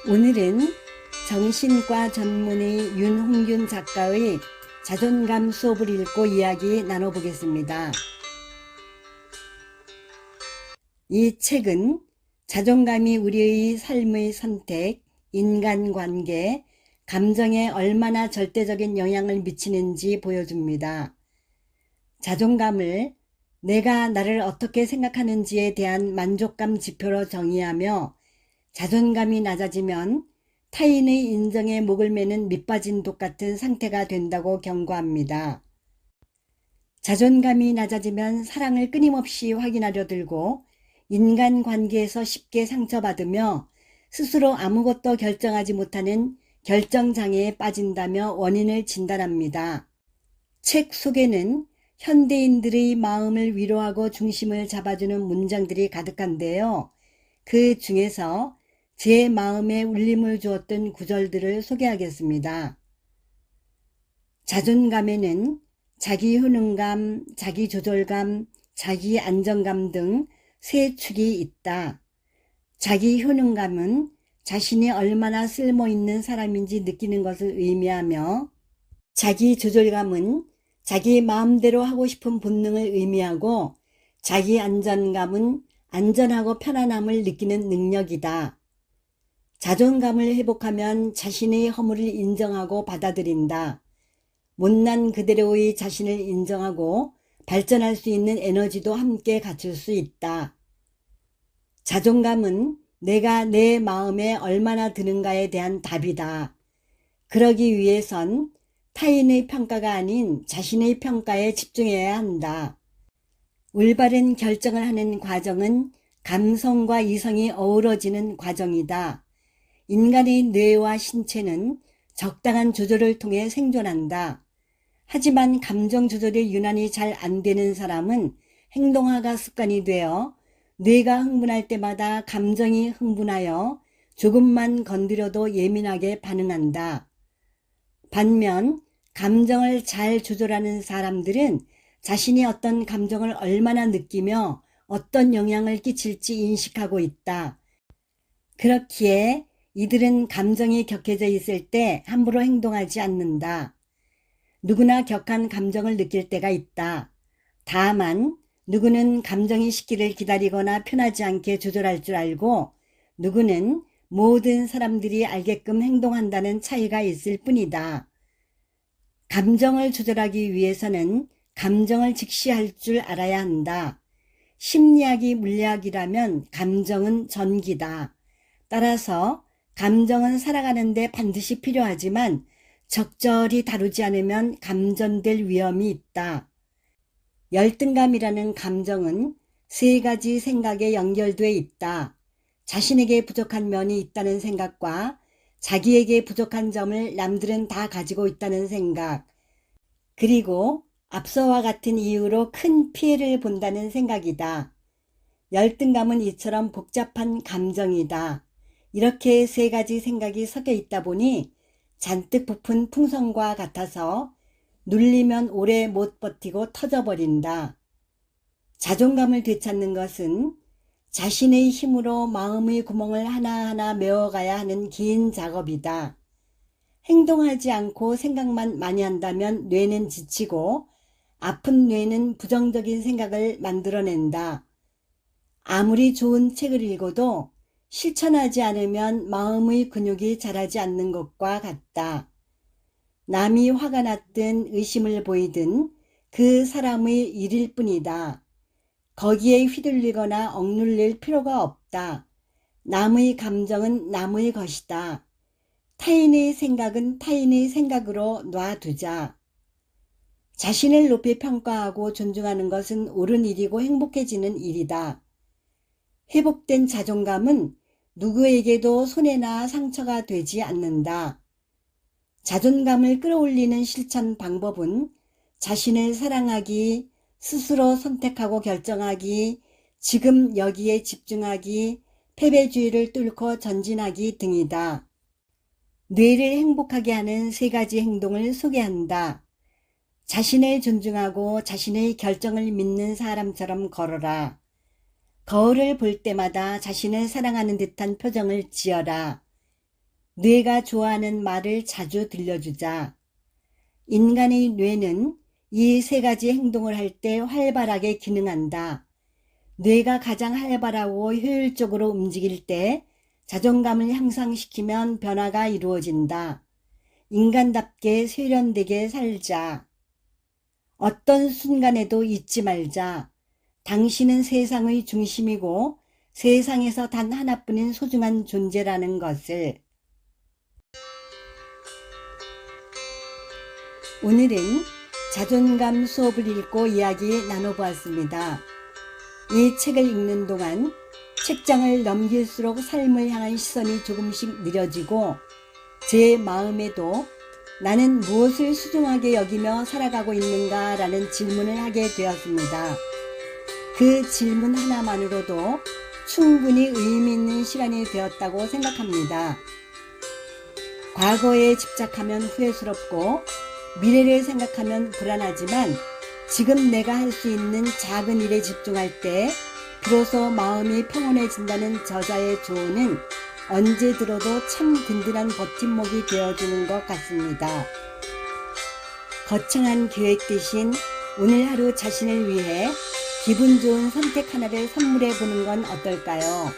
오늘은 정신과 전문의 윤홍균 작가의 자존감 수업을 읽고 이야기 나눠보겠습니다. 이 책은 자존감이 우리의 삶의 선택, 인간관계, 감정에 얼마나 절대적인 영향을 미치는지 보여줍니다. 자존감을 내가 나를 어떻게 생각하는지에 대한 만족감 지표로 정의하며 자존감이 낮아지면 타인의 인정에 목을 매는 밑빠진 독 같은 상태가 된다고 경고합니다. 자존감이 낮아지면 사랑을 끊임없이 확인하려 들고 인간관계에서 쉽게 상처받으며 스스로 아무것도 결정하지 못하는 결정장애에 빠진다며 원인을 진단합니다. 책 속에는 현대인들의 마음을 위로하고 중심을 잡아주는 문장들이 가득한데요. 그 중에서 제 마음에 울림을 주었던 구절들을 소개하겠습니다. 자존감에는 자기 효능감, 자기 조절감, 자기 안정감 등 세 축이 있다. 자기 효능감은 자신이 얼마나 쓸모있는 사람인지 느끼는 것을 의미하며, 자기 조절감은 자기 마음대로 하고 싶은 본능을 의미하고, 자기 안전감은 안전하고 편안함을 느끼는 능력이다. 자존감을 회복하면 자신의 허물을 인정하고 받아들인다. 못난 그대로의 자신을 인정하고 발전할 수 있는 에너지도 함께 갖출 수 있다. 자존감은 내가 내 마음에 얼마나 드는가에 대한 답이다. 그러기 위해선 타인의 평가가 아닌 자신의 평가에 집중해야 한다. 올바른 결정을 하는 과정은 감성과 이성이 어우러지는 과정이다. 인간의 뇌와 신체는 적당한 조절을 통해 생존한다. 하지만 감정 조절이 유난히 잘 안 되는 사람은 행동화가 습관이 되어 뇌가 흥분할 때마다 감정이 흥분하여 조금만 건드려도 예민하게 반응한다. 반면 감정을 잘 조절하는 사람들은 자신이 어떤 감정을 얼마나 느끼며 어떤 영향을 끼칠지 인식하고 있다. 그렇기에 이들은 감정이 격해져 있을 때 함부로 행동하지 않는다. 누구나 격한 감정을 느낄 때가 있다. 다만 누구는 감정이 식기를 기다리거나 편하지 않게 조절할 줄 알고 누구는 모든 사람들이 알게끔 행동한다는 차이가 있을 뿐이다. 감정을 조절하기 위해서는 감정을 직시할 줄 알아야 한다. 심리학이 물리학이라면 감정은 전기다. 따라서 감정은 살아가는데 반드시 필요하지만 적절히 다루지 않으면 감전될 위험이 있다. 열등감이라는 감정은 세 가지 생각에 연결돼 있다. 자신에게 부족한 면이 있다는 생각과 자기에게 부족한 점을 남들은 다 가지고 있다는 생각, 그리고 앞서와 같은 이유로 큰 피해를 본다는 생각이다. 열등감은 이처럼 복잡한 감정이다. 이렇게 세 가지 생각이 섞여 있다 보니 잔뜩 부푼 풍선과 같아서 눌리면 오래 못 버티고 터져버린다. 자존감을 되찾는 것은 자신의 힘으로 마음의 구멍을 하나하나 메워가야 하는 긴 작업이다. 행동하지 않고 생각만 많이 한다면 뇌는 지치고 아픈 뇌는 부정적인 생각을 만들어낸다. 아무리 좋은 책을 읽어도 실천하지 않으면 마음의 근육이 자라지 않는 것과 같다. 남이 화가 났든 의심을 보이든 그 사람의 일일 뿐이다. 거기에 휘둘리거나 억눌릴 필요가 없다. 남의 감정은 남의 것이다. 타인의 생각은 타인의 생각으로 놔두자. 자신을 높이 평가하고 존중하는 것은 옳은 일이고 행복해지는 일이다. 회복된 자존감은 누구에게도 손해나 상처가 되지 않는다. 자존감을 끌어올리는 실천 방법은 자신을 사랑하기, 스스로 선택하고 결정하기, 지금 여기에 집중하기, 패배주의를 뚫고 전진하기 등이다. 뇌를 행복하게 하는 세 가지 행동을 소개한다. 자신을 존중하고 자신의 결정을 믿는 사람처럼 걸어라. 거울을 볼 때마다 자신을 사랑하는 듯한 표정을 지어라. 뇌가 좋아하는 말을 자주 들려주자. 인간의 뇌는 이 세 가지 행동을 할 때 활발하게 기능한다. 뇌가 가장 활발하고 효율적으로 움직일 때 자존감을 향상시키면 변화가 이루어진다. 인간답게 세련되게 살자. 어떤 순간에도 잊지 말자. 당신은 세상의 중심이고 세상에서 단 하나뿐인 소중한 존재라는 것을. 오늘은 자존감 수업을 읽고 이야기 나눠보았습니다. 이 책을 읽는 동안 책장을 넘길수록 삶을 향한 시선이 조금씩 느려지고 제 마음에도 나는 무엇을 소중하게 여기며 살아가고 있는가 라는 질문을 하게 되었습니다. 그 질문 하나만으로도 충분히 의미 있는 시간이 되었다고 생각합니다. 과거에 집착하면 후회스럽고 미래를 생각하면 불안하지만 지금 내가 할 수 있는 작은 일에 집중할 때 비로소 마음이 평온해진다는 저자의 조언은 언제 들어도 참 든든한 버팀목이 되어주는 것 같습니다. 거창한 계획 대신 오늘 하루 자신을 위해 기분 좋은 선택 하나를 선물해 보는 건 어떨까요?